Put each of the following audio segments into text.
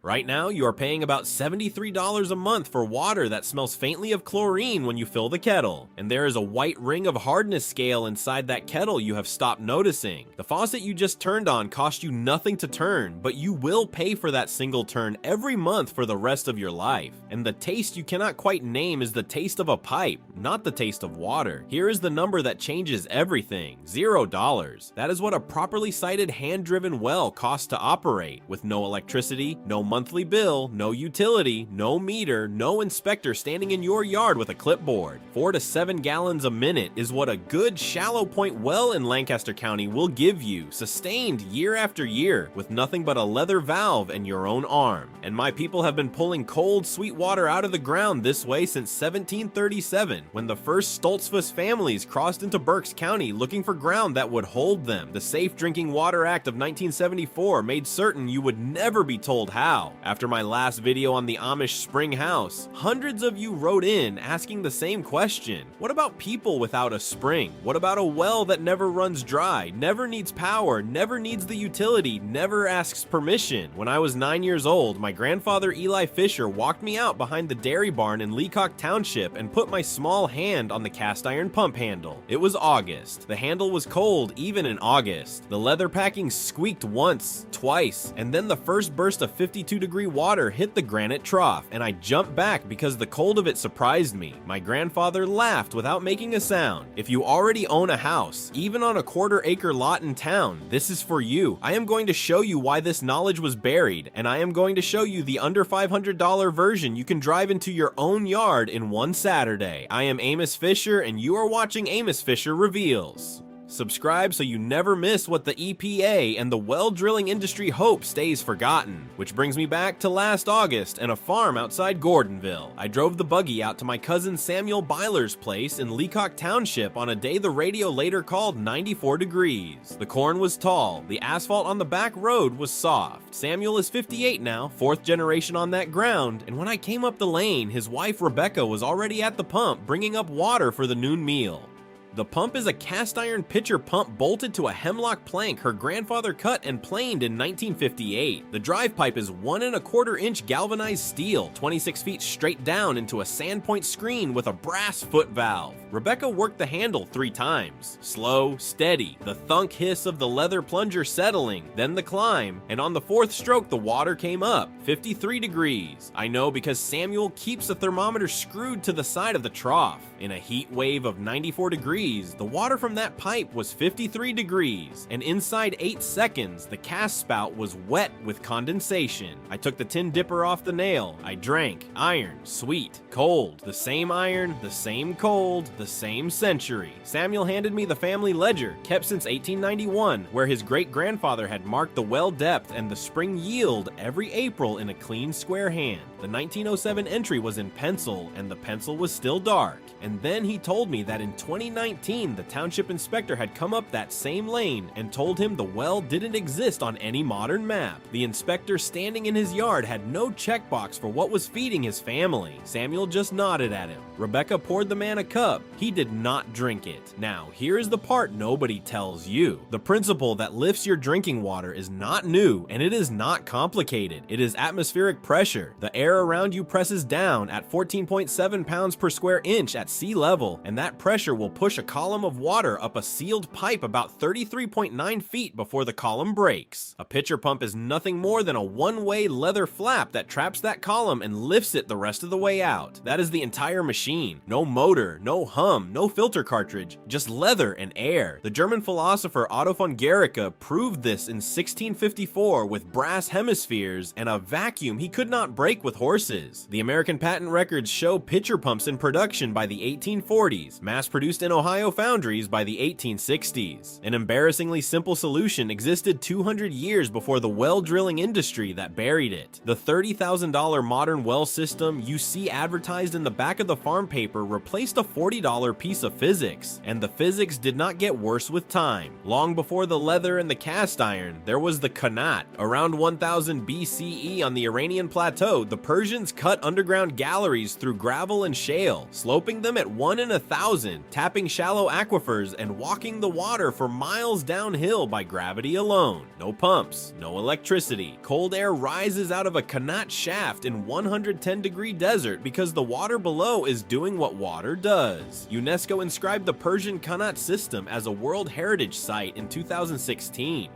Right now, you are paying about $73 a month for water that smells faintly of chlorine when you fill the kettle, and there is a white ring of hardness scale inside that kettle you have stopped noticing. The faucet you just turned on cost you nothing to turn, but you will pay for that single turn every month for the rest of your life. And the taste you cannot quite name is the taste of a pipe, not the taste of water. Here is the number that changes everything: $0. That is what a properly sited hand-driven well costs to operate, with no electricity, no monthly bill, no utility, no meter, no inspector standing in your yard with a clipboard. 4 to 7 gallons a minute is what a good shallow point well in Lancaster County will give you, sustained year after year, with nothing but a leather valve and your own arm. And my people have been pulling cold, sweet water out of the ground this way since 1737, when the first Stoltzfus families crossed into Berks County looking for ground that would hold them. The Safe Drinking Water Act of 1974 made certain you would never be told how. After my last video on the Amish spring house, hundreds of you wrote in asking the same question. What about people without a spring? What about a well that never runs dry, never needs power, never needs the utility, never asks permission? When I was 9 years old, my grandfather Eli Fisher walked me out behind the dairy barn in Leacock Township and put my small hand on the cast iron pump handle. It was August. The handle was cold even in August. The leather packing squeaked once, twice, and then the first burst of 52-degree water hit the granite trough, and I jumped back because the cold of it surprised me. My grandfather laughed without making a sound. If you already own a house, even on a quarter-acre lot in town, this is for you. I am going to show you why this knowledge was buried, and I am going to show you the under $500 version you can drive into your own yard in one Saturday. I am Amos Fisher, and you are watching Amos Fisher Reveals. Subscribe so you never miss what the EPA and the well drilling industry hope stays forgotten. Which brings me back to last August and a farm outside Gordonville. I drove the buggy out to my cousin Samuel Byler's place in Leacock Township on a day the radio later called 94 degrees. The corn was tall, the asphalt on the back road was soft. Samuel is 58 now, 4th generation on that ground, and when I came up the lane, his wife Rebecca was already at the pump bringing up water for the noon meal. The pump is a cast iron pitcher pump bolted to a hemlock plank her grandfather cut and planed in 1958. The drive pipe is 1 1/4 inch galvanized steel, 26 feet straight down into a sandpoint screen with a brass foot valve. Rebecca worked the handle 3 times. Slow, steady, the thunk hiss of the leather plunger settling, then the climb, and on the 4th stroke the water came up, 53 degrees. I know because Samuel keeps the thermometer screwed to the side of the trough. In a heat wave of 94 degrees, the water from that pipe was 53 degrees, and inside 8 seconds, the cast spout was wet with condensation. I took the tin dipper off the nail. I drank. Iron, sweet, cold. The same iron, the same cold, the same century. Samuel handed me the family ledger, kept since 1891, where his great-grandfather had marked the well depth and the spring yield every April in a clean square hand. The 1907 entry was in pencil, and the pencil was still dark. And then he told me that in 2019, the township inspector had come up that same lane and told him the well didn't exist on any modern map. The inspector standing in his yard had no checkbox for what was feeding his family. Samuel just nodded at him. Rebecca poured the man a cup. He did not drink it. Now, here is the part nobody tells you. The principle that lifts your drinking water is not new, and it is not complicated. It is atmospheric pressure. The air around you presses down at 14.7 pounds per square inch at sea level, and that pressure will push a column of water up a sealed pipe about 33.9 feet before the column breaks. A pitcher pump is nothing more than a one-way leather flap that traps that column and lifts it the rest of the way out. That is the entire machine. No motor, no hum, no filter cartridge, just leather and air. The German philosopher Otto von Guericke proved this in 1654 with brass hemispheres and a vacuum he could not break with horses. The American patent records show pitcher pumps in production by the 1840s, mass-produced in Ohio foundries by the 1860s. An embarrassingly simple solution existed 200 years before the well drilling industry that buried it. The $30,000 modern well system you see advertised in the back of the farm paper replaced a $40 piece of physics, and the physics did not get worse with time. Long before the leather and the cast iron, there was the qanat. Around 1000 BCE on the Iranian plateau, the Persians cut underground galleries through gravel and shale, sloping them at 1 in 1,000, tapping shallow aquifers and walking the water for miles downhill by gravity alone. No pumps, no electricity. Cold air rises out of a Qanat shaft in 110-degree desert because the water below is doing what water does. UNESCO inscribed the Persian Qanat system as a World Heritage Site in 2016.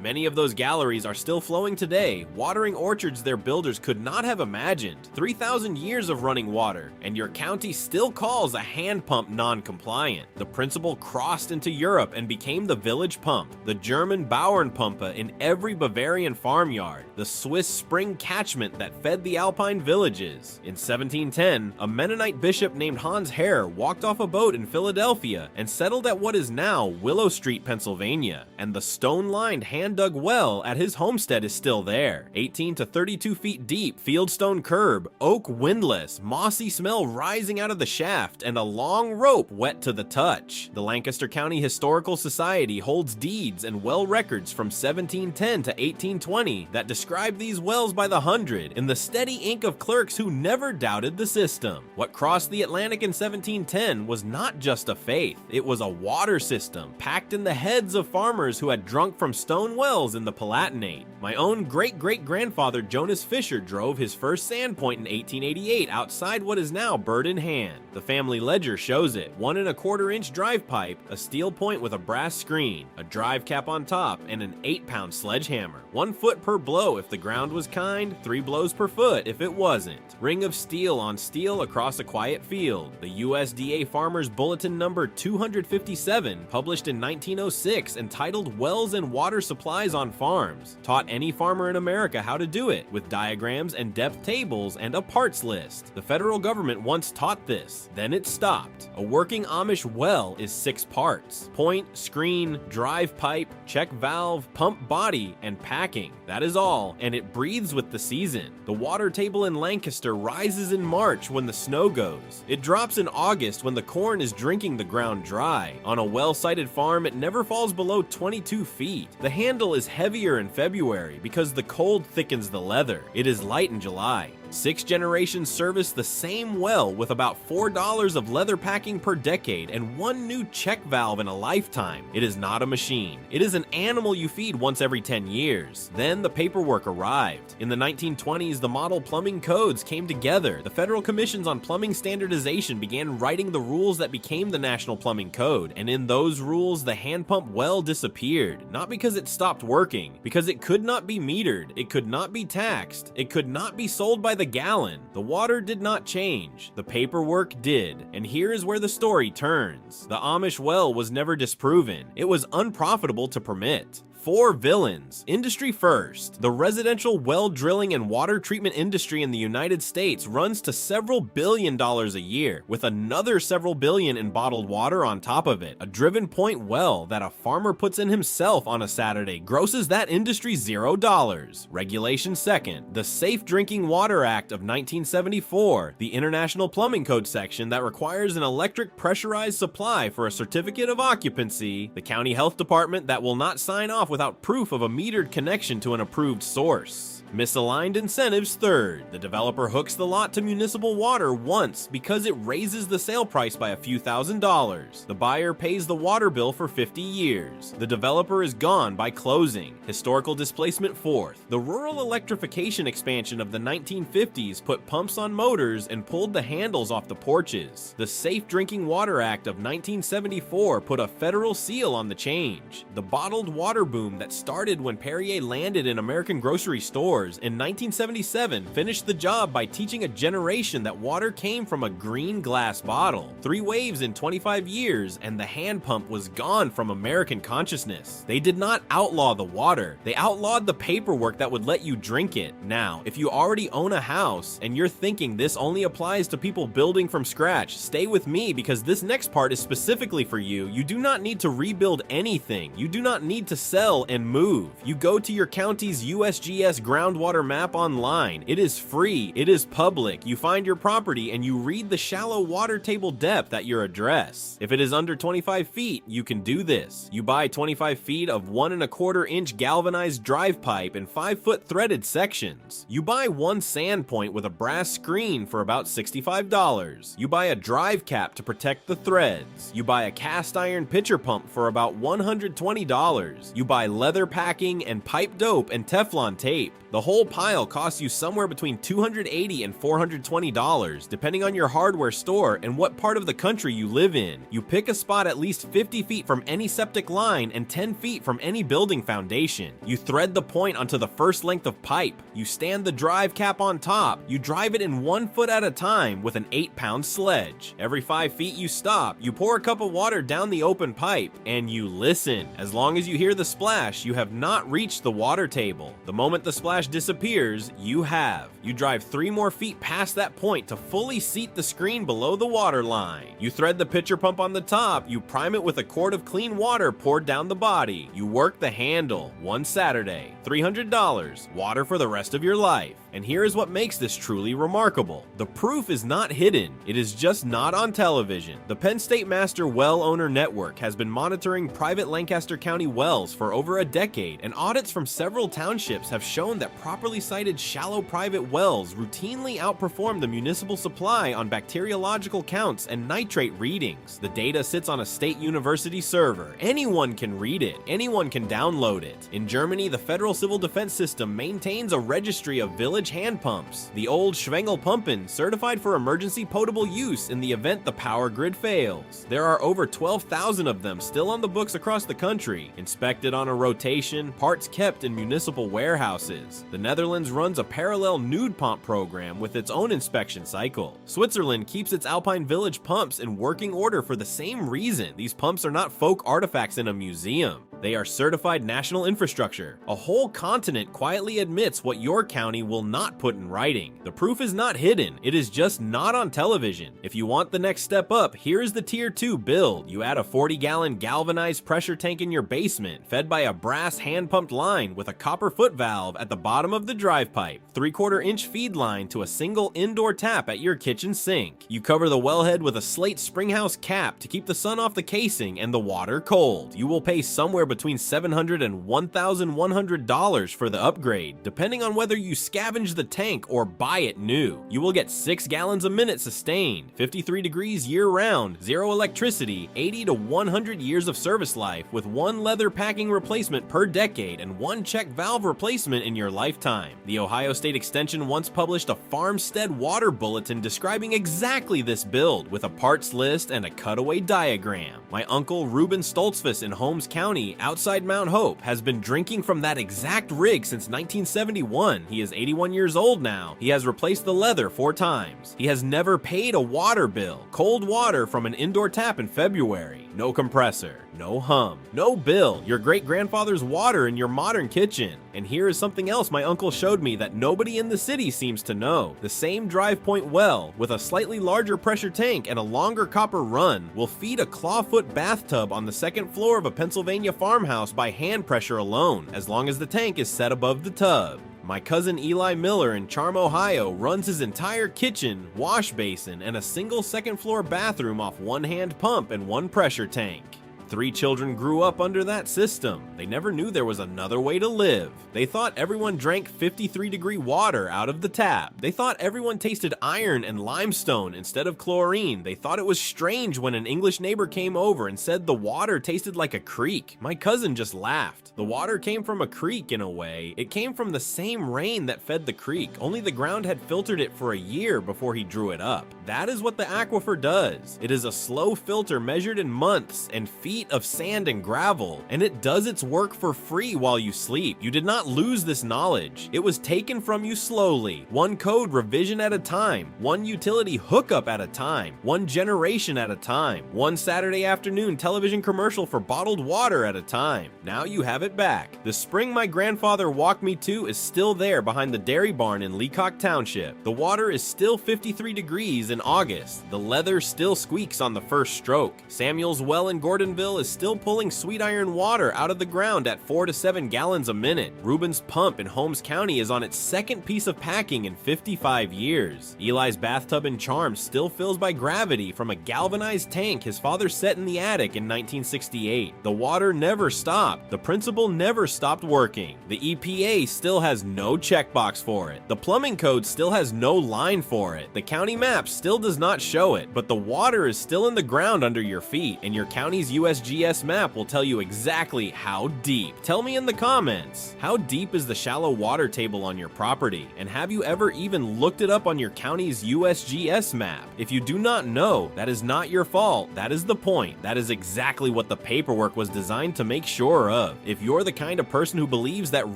Many of those galleries are still flowing today, watering orchards their builders could not have imagined. 3,000 years of running water, and your county still calls a hand pump non-compliant. The principle crossed into Europe and became the village pump, the German Bauernpumpe in every Bavarian farmyard, the Swiss spring catchment that fed the Alpine villages. In 1710, a Mennonite bishop named Hans Herr walked off a boat in Philadelphia and settled at what is now Willow Street, Pennsylvania, and the stone-lined hand-dug well at his homestead is still there. 18 to 32 feet deep, fieldstone curb, oak windlass, mossy smell rising out of the shaft, and a long rope wet to the touch. The Lancaster County Historical Society holds deeds and well records from 1710 to 1820 that describe these wells by the hundred in the steady ink of clerks who never doubted the system. What crossed the Atlantic in 1710 was not just a faith, it was a water system packed in the heads of farmers who had drunk from stone wells in the Palatinate. My own great-great-grandfather Jonas Fisher drove his first sand point in 1888 outside what is now Bird in Hand. The family ledger shows it: 1 1/4-inch drive pipe, a steel point with a brass screen, a drive cap on top, and an 8-pound sledgehammer. 1 foot per blow if the ground was kind, 3 blows per foot if it wasn't. Ring of steel on steel across a quiet field. The USDA Farmers Bulletin number 257, published in 1906, entitled Wells and Water Supplies on Farms, taught any farmer in America how to do it, with diagrams and depth tables and a parts list. The federal government once taught this, then it stopped. A working Amish well is 6 parts: point, screen, drive pipe, check valve, pump body, and packing. That is all, and it breathes with the season. The water table in Lancaster rises in March when the snow goes. It drops in August when the corn is drinking the ground dry. On a well-sited farm, it never falls below 22 feet. The handle is heavier in February because the cold thickens the leather. It is light in July. 6 generations service the same well with about $4 of leather packing per decade and 1 new check valve in a lifetime. It is not a machine. It is an animal you feed once every 10 years. Then the paperwork arrived. In the 1920s, the model plumbing codes came together. The federal commissions on plumbing standardization began writing the rules that became the National Plumbing Code, and in those rules, the hand pump well disappeared. Not because it stopped working, because it could not be metered, it could not be taxed, it could not be sold by the gallon. The water did not change, the paperwork did. And here is where the story turns. The Amish well was never disproven. It was unprofitable to permit. 4 villains. Industry first. The residential well drilling and water treatment industry in the United States runs to several $billions a year, with another several billion in bottled water on top of it. A driven point well that a farmer puts in himself on a Saturday grosses that industry $0. Regulation second. The Safe Drinking Water Act of 1974, the International Plumbing Code section that requires an electric pressurized supply for a certificate of occupancy. The county health department that will not sign off without proof of a metered connection to an approved source. Misaligned incentives third. The developer hooks the lot to municipal water once because it raises the sale price by a few $1,000s. The buyer pays the water bill for 50 years. The developer is gone by closing. Historical displacement fourth. The rural electrification expansion of the 1950s put pumps on motors and pulled the handles off the porches. The Safe Drinking Water Act of 1974 put a federal seal on the change. The bottled water boom that started when Perrier landed in American grocery stores in 1977 finished the job by teaching a generation that water came from a green glass bottle. 3 waves in 25 years, and the hand pump was gone from American consciousness. They did not outlaw the water, they outlawed the paperwork that would let you drink it. Now, if you already own a house and you're thinking this only applies to people building from scratch, stay with me because this next part is specifically for you. You do not need to rebuild anything. You do not need to sell well and move. You go to your county's USGS groundwater map online. It is free, it is public. You find your property and you read the shallow water table depth at your address. If it is under 25 feet, you can do this. You buy 25 feet of 1¼ inch galvanized drive pipe in 5-foot threaded sections. You buy one sand point with a brass screen for about $65. You buy a drive cap to protect the threads. You buy a cast iron pitcher pump for about $120. You buy leather packing and pipe dope and Teflon tape. The whole pile costs you somewhere between $280 and $420, depending on your hardware store and what part of the country you live in. You pick a spot at least 50 feet from any septic line and 10 feet from any building foundation. You thread the point onto the first length of pipe. You stand the drive cap on top. You drive it in 1 foot at a time with an 8-pound sledge. Every 5 feet you stop, you pour a cup of water down the open pipe, and you listen. As long as you hear the splash, you have not reached the water table. The moment the splash disappears, you have. You drive 3 more feet past that point to fully seat the screen below the water line. You thread the pitcher pump on the top. You prime it with a quart of clean water poured down the body. You work the handle. One Saturday, $300, water for the rest of your life. And here is what makes this truly remarkable. The proof is not hidden, it is just not on television. The Penn State Master Well Owner Network has been monitoring private Lancaster County wells for over a decade, and audits from several townships have shown that properly sited shallow private wells routinely outperform the municipal supply on bacteriological counts and nitrate readings. The data sits on a state university server. Anyone can read it, anyone can download it. In Germany, the Federal Civil Defense System maintains a registry of village hand pumps, the old Schwengel-Pumpen, certified for emergency potable use in the event the power grid fails. There are over 12,000 of them still on the books across the country, inspected on a rotation, parts kept in municipal warehouses. The Netherlands runs a parallel nude pump program with its own inspection cycle. Switzerland keeps its Alpine Village pumps in working order for the same reason. These pumps are not folk artifacts in a museum. They are certified national infrastructure. A whole continent quietly admits what your county will not put in writing. The proof is not hidden, it is just not on television. If you want the next step up, here is the Tier 2 build. You add a 40-gallon galvanized pressure tank in your basement, fed by a brass hand-pumped line with a copper foot valve at the bottom of the drive pipe, 3/4-inch feed line to a single indoor tap at your kitchen sink. You cover the wellhead with a slate springhouse cap to keep the sun off the casing and the water cold. You will pay somewhere between $700 and $1,100 for the upgrade, depending on whether you scavenge the tank or buy it new. You will get 6 gallons a minute sustained, 53 degrees year-round, 0 electricity, 80 to 100 years of service life, with 1 leather packing replacement per decade and 1 check valve replacement in your lifetime. The Ohio State Extension once published a farmstead water bulletin describing exactly this build, with a parts list and a cutaway diagram. My uncle Reuben Stoltzfus in Holmes County, outside Mount Hope, has been drinking from that exact rig since 1971. He is 81 years old now. He has replaced the leather 4 times. He has never paid a water bill. Cold water from an indoor tap in February. No compressor, no hum, no bill. Your great-grandfather's water in your modern kitchen. And here is something else my uncle showed me that nobody in the city seems to know. The same drive point well, with a slightly larger pressure tank and a longer copper run, will feed a clawfoot bathtub on the 2nd floor of a Pennsylvania farmhouse by hand pressure alone, as long as the tank is set above the tub. My cousin Eli Miller in Charm, Ohio runs his entire kitchen, wash basin, and a single 2nd floor bathroom off 1 hand pump and 1 pressure tank. 3 children grew up under that system. They never knew there was another way to live. They thought everyone drank 53-degree water out of the tap. They thought everyone tasted iron and limestone instead of chlorine. They thought it was strange when an English neighbor came over and said the water tasted like a creek. My cousin just laughed. The water came from a creek in a way. It came from the same rain that fed the creek, only the ground had filtered it for a year before he drew it up. That is what the aquifer does. It is a slow filter measured in months and feet of sand and gravel, and it does its work for free while you sleep. You did not lose this knowledge. It was taken from you slowly, 1 code revision at a time, 1 utility hookup at a time, 1 generation at a time, 1 Saturday afternoon television commercial for bottled water at a time. Now you have it back. The spring my grandfather walked me to is still there behind the dairy barn in Leacock Township. The water is still 53 degrees in August. The leather still squeaks on the first stroke. Samuel's well in Gordonville mill is still pulling sweet iron water out of the ground at 4 to 7 gallons a minute. Reuben's pump in Holmes County is on its second piece of packing in 55 years. Eli's bathtub in Charms still fills by gravity from a galvanized tank his father set in the attic in 1968. The water never stopped. The principle never stopped working. The EPA still has no checkbox for it. The plumbing code still has no line for it. The county map still does not show it, but the water is still in the ground under your feet, and your county's USGS map will tell you exactly how deep. Tell me in the comments, how deep is the shallow water table on your property? And have you ever even looked it up on your county's USGS map? If you do not know, that is not your fault. That is the point. That is exactly what the paperwork was designed to make sure of. If you're the kind of person who believes that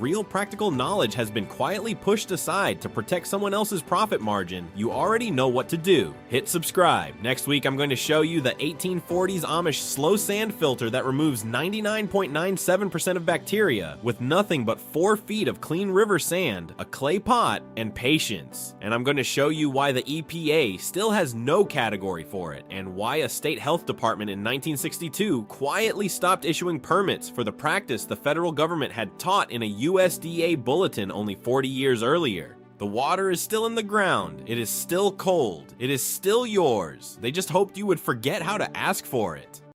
real practical knowledge has been quietly pushed aside to protect someone else's profit margin, you already know what to do. Hit subscribe. Next week, I'm going to show you the 1840s Amish slow sand filter that removes 99.97% of bacteria with nothing but 4 feet of clean river sand, a clay pot, and patience. And I'm going to show you why the EPA still has no category for it, and why a state health department in 1962 quietly stopped issuing permits for the practice the federal government had taught in a USDA bulletin only 40 years earlier. The water is still in the ground. It is still cold. It is still yours. They just hoped you would forget how to ask for it.